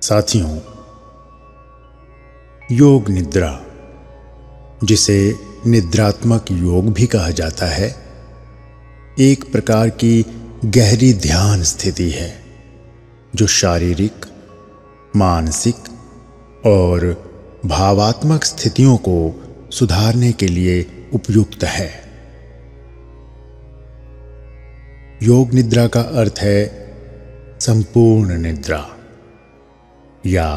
साथियों, योग निद्रा, जिसे निद्रात्मक योग भी कहा जाता है, एक प्रकार की गहरी ध्यान स्थिति है जो शारीरिक, मानसिक और भावात्मक स्थितियों को सुधारने के लिए उपयुक्त है। योग निद्रा का अर्थ है संपूर्ण निद्रा या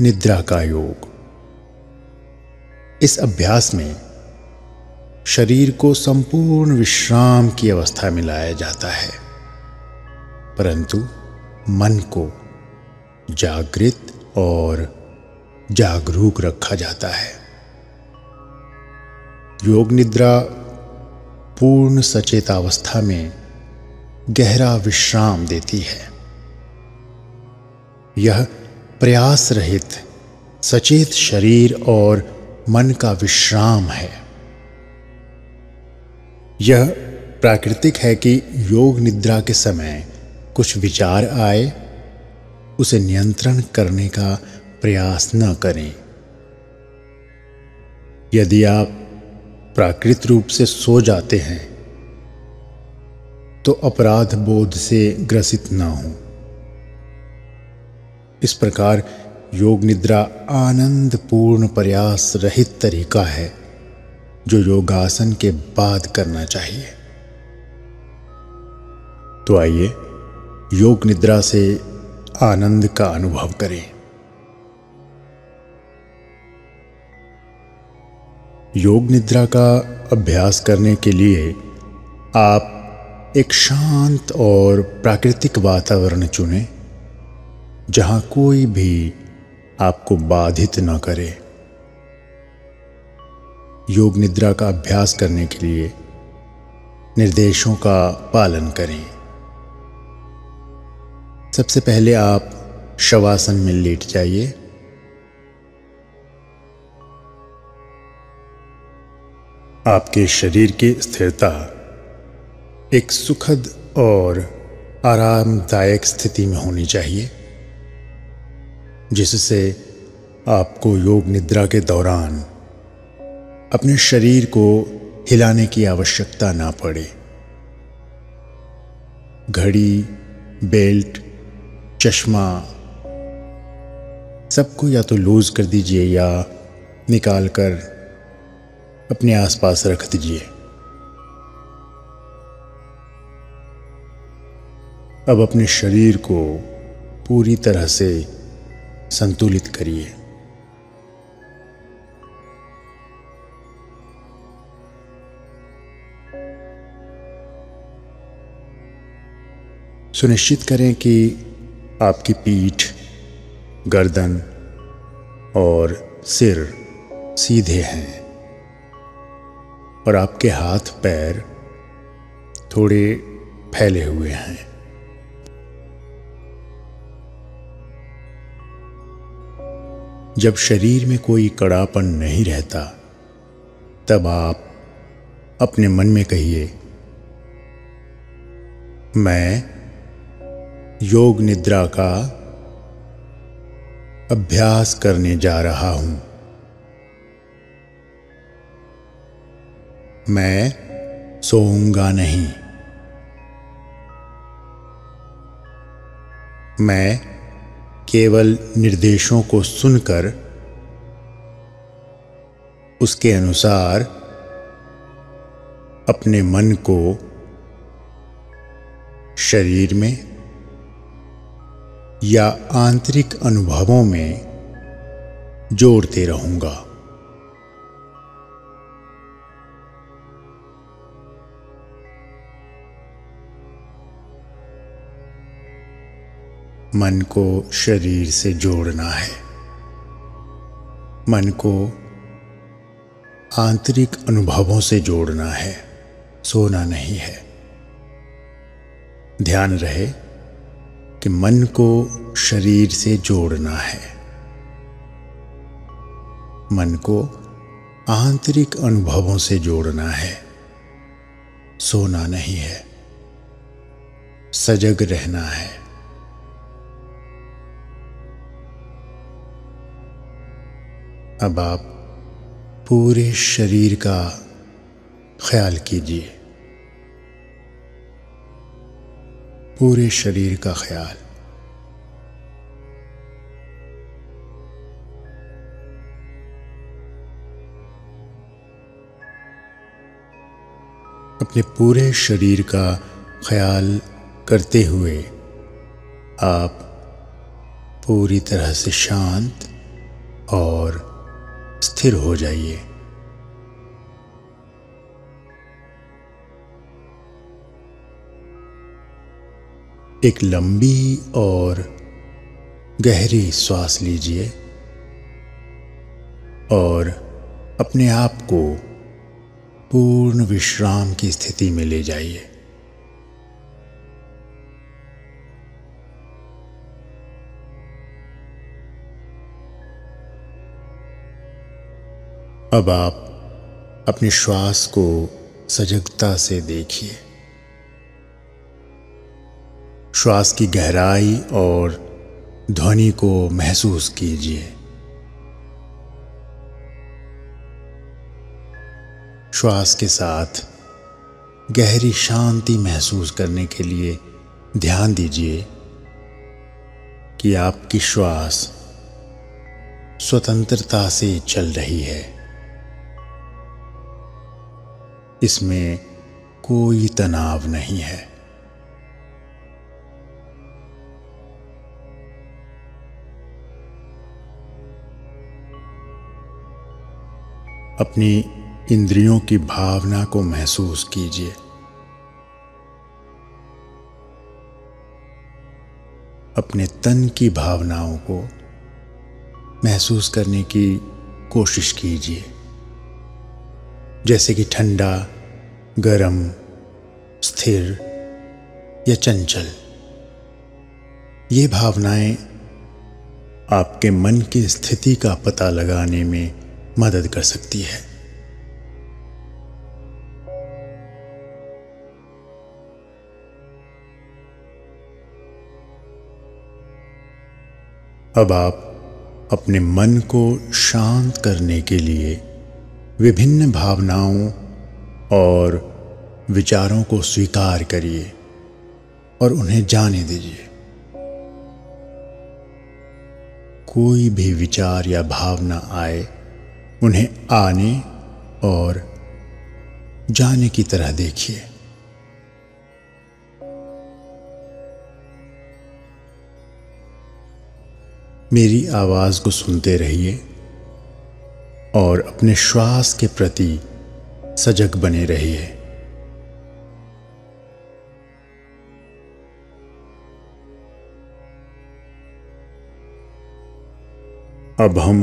निद्रा का योग। इस अभ्यास में शरीर को संपूर्ण विश्राम की अवस्था में लाया जाता है, परंतु मन को जागृत और जागरूक रखा जाता है। योग निद्रा पूर्ण सचेतावस्था में गहरा विश्राम देती है। यह प्रयास रहित सचेत शरीर और मन का विश्राम है। यह प्राकृतिक है कि योग निद्रा के समय कुछ विचार आए, उसे नियंत्रण करने का प्रयास न करें। यदि आप प्राकृतिक रूप से सो जाते हैं तो अपराध बोध से ग्रसित न हों। इस प्रकार योग निद्रा आनंदपूर्ण प्रयास रहित तरीका है जो योगासन के बाद करना चाहिए। तो आइए योग निद्रा से आनंद का अनुभव करें। योग निद्रा का अभ्यास करने के लिए आप एक शांत और प्राकृतिक वातावरण चुनें, जहां कोई भी आपको बाधित न करे। योग निद्रा का अभ्यास करने के लिए निर्देशों का पालन करें। सबसे पहले आप शवासन में लेट जाइए। आपके शरीर की स्थिरता एक सुखद और आरामदायक स्थिति में होनी चाहिए, जिससे आपको योग निद्रा के दौरान अपने शरीर को हिलाने की आवश्यकता ना पड़े। घड़ी, बेल्ट, चश्मा सबको या तो लूज कर दीजिए या निकाल कर अपने आसपास रख दीजिए। अब अपने शरीर को पूरी तरह से संतुलित करिए। सुनिश्चित करें कि आपकी पीठ, गर्दन और सिर सीधे हैं और आपके हाथ पैर थोड़े फैले हुए हैं। जब शरीर में कोई कड़ापन नहीं रहता, तब आप अपने मन में कहिए, मैं योग निद्रा का अभ्यास करने जा रहा हूं। मैं सोऊंगा नहीं। मैं केवल निर्देशों को सुनकर उसके अनुसार अपने मन को शरीर में या आंतरिक अनुभवों में जोड़ते रहूंगा। मन को शरीर से जोड़ना है। मन को आंतरिक अनुभवों से जोड़ना है, सोना नहीं है। ध्यान रहे कि मन को शरीर से जोड़ना है। मन को आंतरिक अनुभवों से जोड़ना है, सोना नहीं है। सजग रहना है। अब आप पूरे शरीर का ख्याल कीजिए, पूरे शरीर का ख्याल। अपने पूरे शरीर का ख्याल करते हुए आप पूरी तरह से शांत और स्थिर हो जाइए। एक लंबी और गहरी सांस लीजिए और अपने आप को पूर्ण विश्राम की स्थिति में ले जाइए। अब आप अपने श्वास को सजगता से देखिए। श्वास की गहराई और ध्वनि को महसूस कीजिए। श्वास के साथ गहरी शांति महसूस करने के लिए ध्यान दीजिए कि आपकी श्वास स्वतंत्रता से चल रही है। इसमें कोई तनाव नहीं है। अपनी इंद्रियों की भावना को महसूस कीजिए। अपने तन की भावनाओं को महसूस करने की कोशिश कीजिए, जैसे कि ठंडा, गरम, स्थिर या चंचल। ये भावनाएं आपके मन की स्थिति का पता लगाने में मदद कर सकती है। अब आप अपने मन को शांत करने के लिए विभिन्न भावनाओं और विचारों को स्वीकार करिए और उन्हें जाने दीजिए। कोई भी विचार या भावना आए, उन्हें आने और जाने की तरह देखिए। मेरी आवाज को सुनते रहिए और अपने श्वास के प्रति सजग बने रहिए। अब हम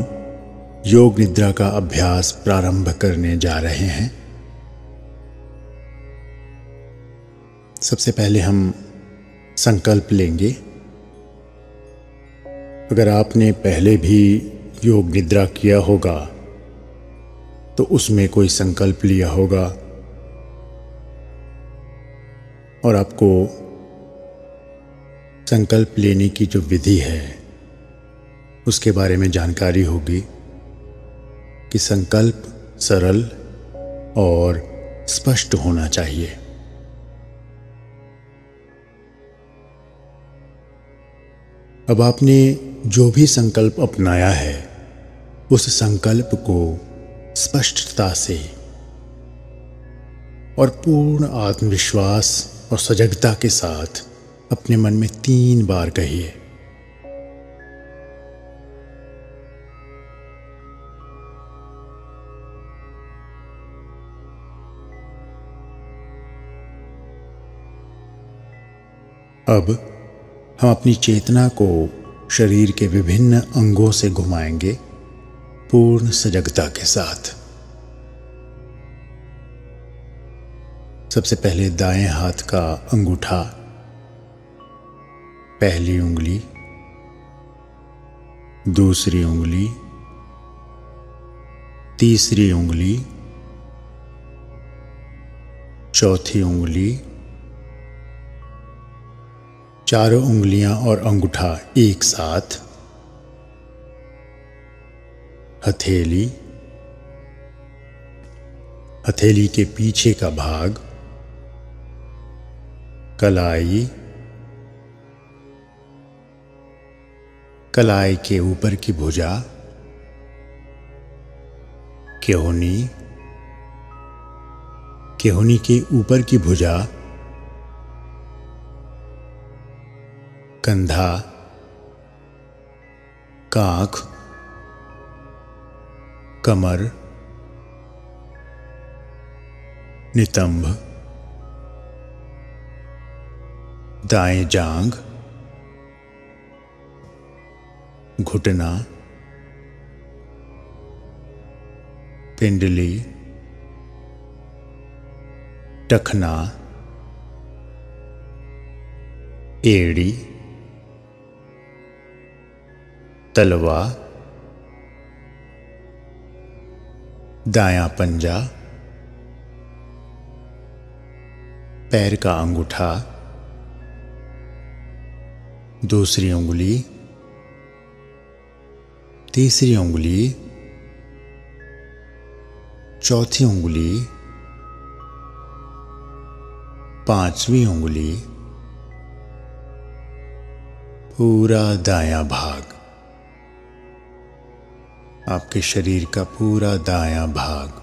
योग निद्रा का अभ्यास प्रारंभ करने जा रहे हैं। सबसे पहले हम संकल्प लेंगे। अगर आपने पहले भी योग निद्रा किया होगा तो उसमें कोई संकल्प लिया होगा और आपको संकल्प लेने की जो विधि है उसके बारे में जानकारी होगी कि संकल्प सरल और स्पष्ट होना चाहिए। अब आपने जो भी संकल्प अपनाया है उस संकल्प को स्पष्टता से और पूर्ण आत्मविश्वास और सजगता के साथ अपने मन में 3 बार कहिए। अब हम अपनी चेतना को शरीर के विभिन्न अंगों से घुमाएंगे पूर्ण सजगता के साथ। सबसे पहले दाएं हाथ का अंगूठा, पहली उंगली, दूसरी उंगली, तीसरी उंगली, चौथी उंगली, चारों उंगलियां और अंगूठा एक साथ, हथेली, हथेली के पीछे का भाग, कलाई, कलाई के ऊपर की भुजा, केहूनी, केहूनी के ऊपर की भुजा, कंधा, कांख, कमर, नितंब, दाएं जांघ, घुटना, पिंडली, टखना, एड़ी, तलवा, दायां पंजा, पैर का अंगूठा, दूसरी उंगली, तीसरी उंगली, चौथी उंगली, पांचवी उंगली, पूरा दायां भाग, आपके शरीर का पूरा दायां भाग,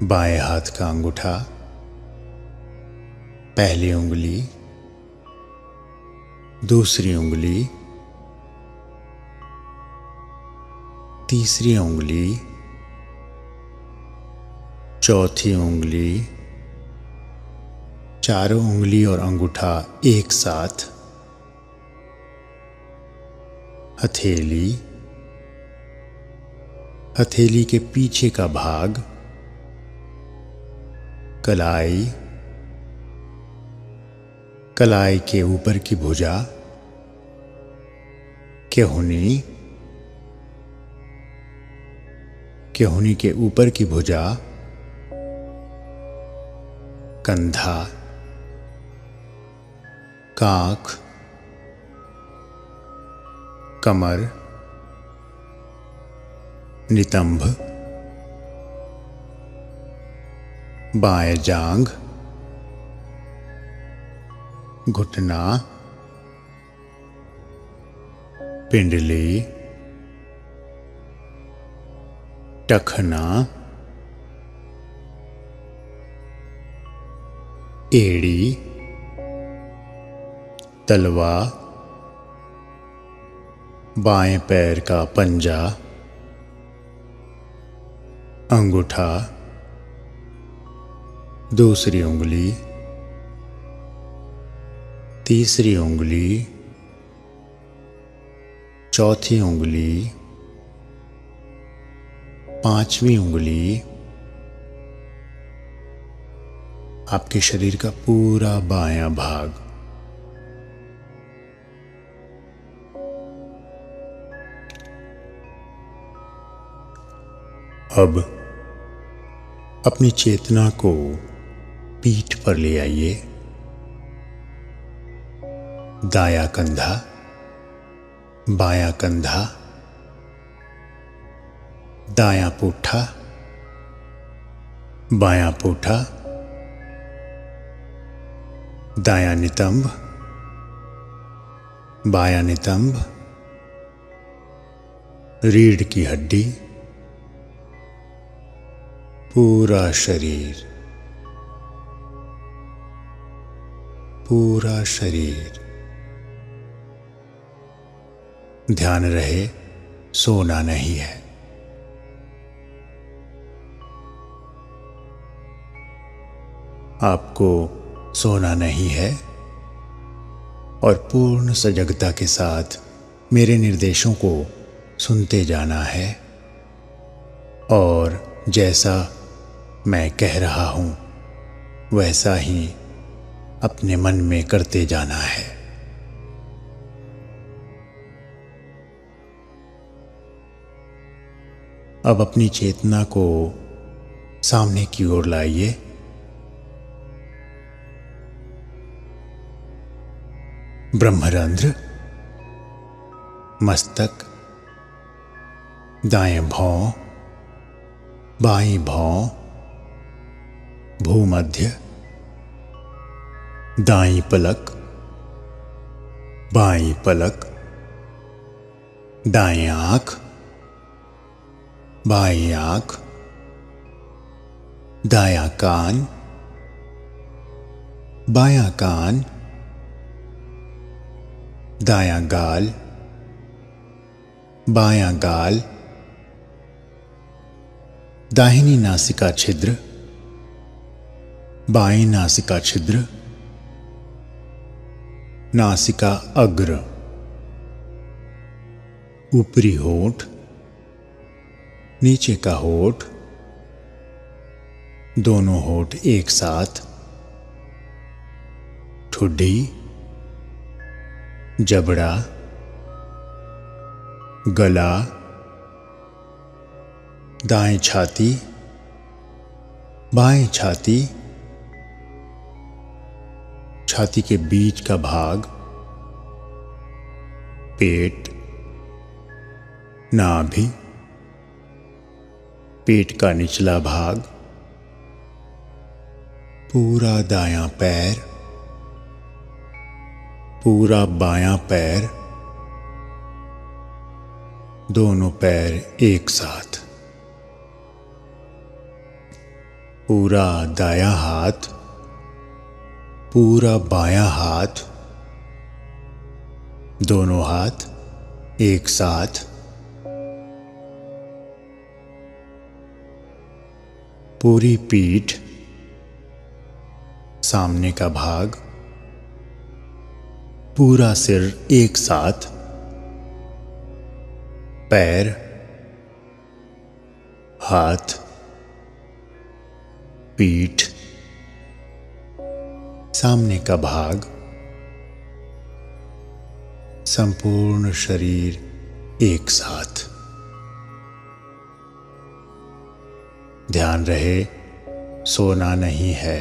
बाएं हाथ का अंगूठा, पहली उंगली, दूसरी उंगली, तीसरी उंगली, चौथी उंगली, चारों उंगली और अंगूठा एक साथ, हथेली, हथेली के पीछे का भाग, कलाई, कलाई के ऊपर की भुजा, केहूनी, केहूनी के ऊपर की भुजा, कंधा, कांख, कमर, नितंब, बाएं जांघ, घुटना, पिंडली, टखना, एड़ी, तलवा, बाएं पैर का पंजा, अंगूठा, दूसरी उंगली, तीसरी उंगली, चौथी उंगली, पांचवी उंगली, आपके शरीर का पूरा बायां भाग, अब अपनी चेतना को पीठ पर ले आइए। दायां कंधा, बायां कंधा, दायां पूठा, बायां पूठा, दायां नितंब, बायां नितंब, रीढ़ की हड्डी, पूरा शरीर, पूरा शरीर। ध्यान रहे सोना नहीं है। आपको सोना नहीं है और पूर्ण सजगता के साथ मेरे निर्देशों को सुनते जाना है और जैसा मैं कह रहा हूं वैसा ही अपने मन में करते जाना है। अब अपनी चेतना को सामने की ओर लाइए। ब्रह्मरंध्र मस्तक, दाएं भौं, बाईं भौं, भूमध्य, दाईं पलक, बाईं पलक, दाएं आंख, बाईं आंख, दायां कान, बायां कान, दायां गाल, बायां गाल, दाहिनी नासिका छिद्र, बाईं नासिका छिद्र, नासिका अग्र, ऊपरी होंठ, नीचे का होंठ, दोनों होंठ एक साथ, ठुड्डी, जबड़ा, गला, दाएं छाती, बाएं छाती, छाती के बीच का भाग, पेट, नाभि, पेट का निचला भाग, पूरा दायां पैर, पूरा बायां पैर, दोनों पैर एक साथ, पूरा दायां हाथ, पूरा बायां हाथ, दोनों हाथ एक साथ, पूरी पीठ, सामने का भाग, पूरा सिर एक साथ, पैर, हाथ, पीठ, सामने का भाग, संपूर्ण शरीर एक साथ। ध्यान रहे, सोना नहीं है।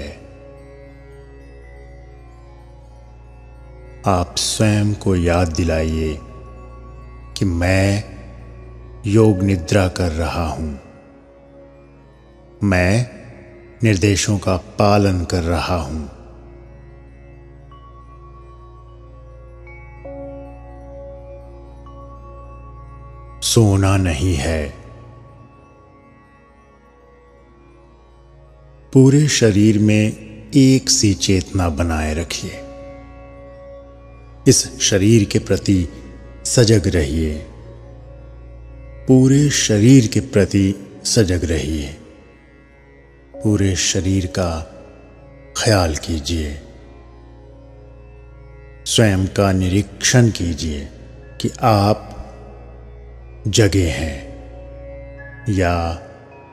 आप स्वयं को याद दिलाइए कि मैं योग निद्रा कर रहा हूं, मैं निर्देशों का पालन कर रहा हूं। सोना नहीं है। पूरे शरीर में एक सी चेतना बनाए रखिए। इस शरीर के प्रति सजग रहिए। पूरे शरीर के प्रति सजग रहिए। पूरे शरीर का ख्याल कीजिए। स्वयं का निरीक्षण कीजिए कि आप जगे हैं या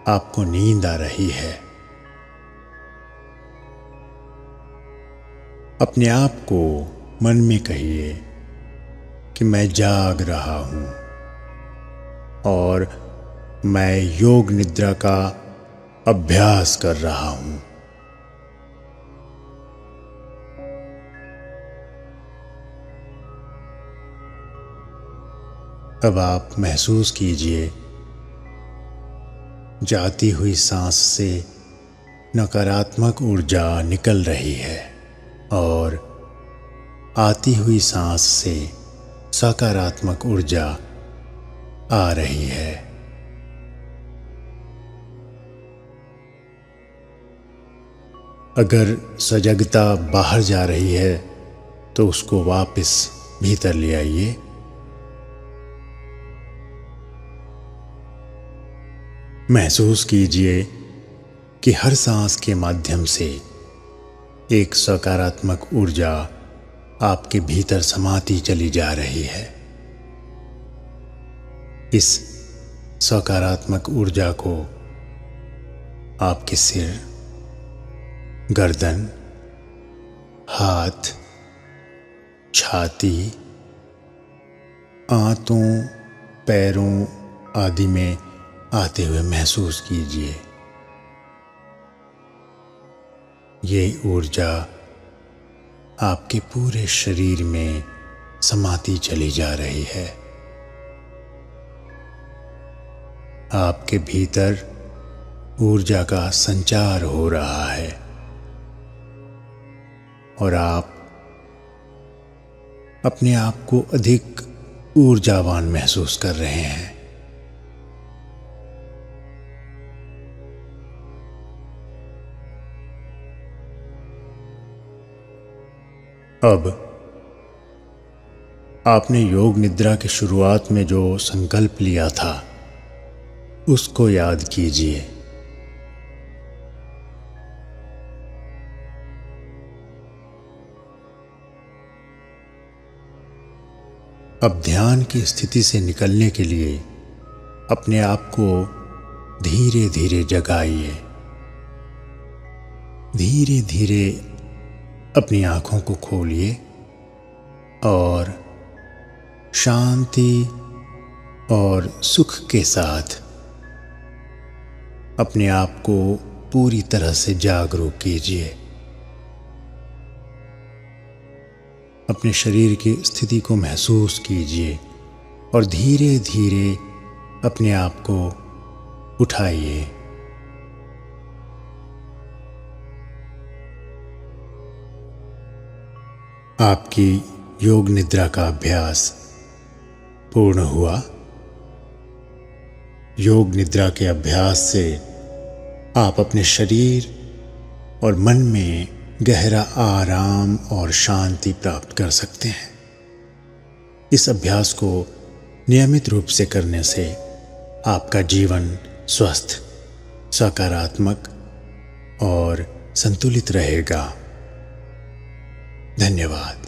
आपको नींद आ रही है। अपने आप को मन में कहिए कि मैं जाग रहा हूं और मैं योग निद्रा का अभ्यास कर रहा हूं। अब आप महसूस कीजिए, जाती हुई सांस से नकारात्मक ऊर्जा निकल रही है और आती हुई सांस से सकारात्मक ऊर्जा आ रही है। अगर सजगता बाहर जा रही है तो उसको वापस भीतर ले आइए। महसूस कीजिए कि हर सांस के माध्यम से एक सकारात्मक ऊर्जा आपके भीतर समाती चली जा रही है। इस सकारात्मक ऊर्जा को आपके सिर, गर्दन, हाथ, छाती, आंतों, पैरों आदि में आते हुए महसूस कीजिए। ये ऊर्जा आपके पूरे शरीर में समाती चली जा रही है। आपके भीतर ऊर्जा का संचार हो रहा है और आप अपने आप को अधिक ऊर्जावान महसूस कर रहे हैं। अब आपने योग निद्रा की शुरुआत में जो संकल्प लिया था उसको याद कीजिए। अब ध्यान की स्थिति से निकलने के लिए अपने आप को धीरे धीरे जगाइए। धीरे धीरे अपनी आंखों को खोलिए और शांति और सुख के साथ अपने आप को पूरी तरह से जागरूक कीजिए। अपने शरीर की स्थिति को महसूस कीजिए और धीरे धीरे अपने आप को उठाइए। आपकी योग निद्रा का अभ्यास पूर्ण हुआ। योग निद्रा के अभ्यास से आप अपने शरीर और मन में गहरा आराम और शांति प्राप्त कर सकते हैं। इस अभ्यास को नियमित रूप से करने से आपका जीवन स्वस्थ, सकारात्मक और संतुलित रहेगा। धन्यवाद।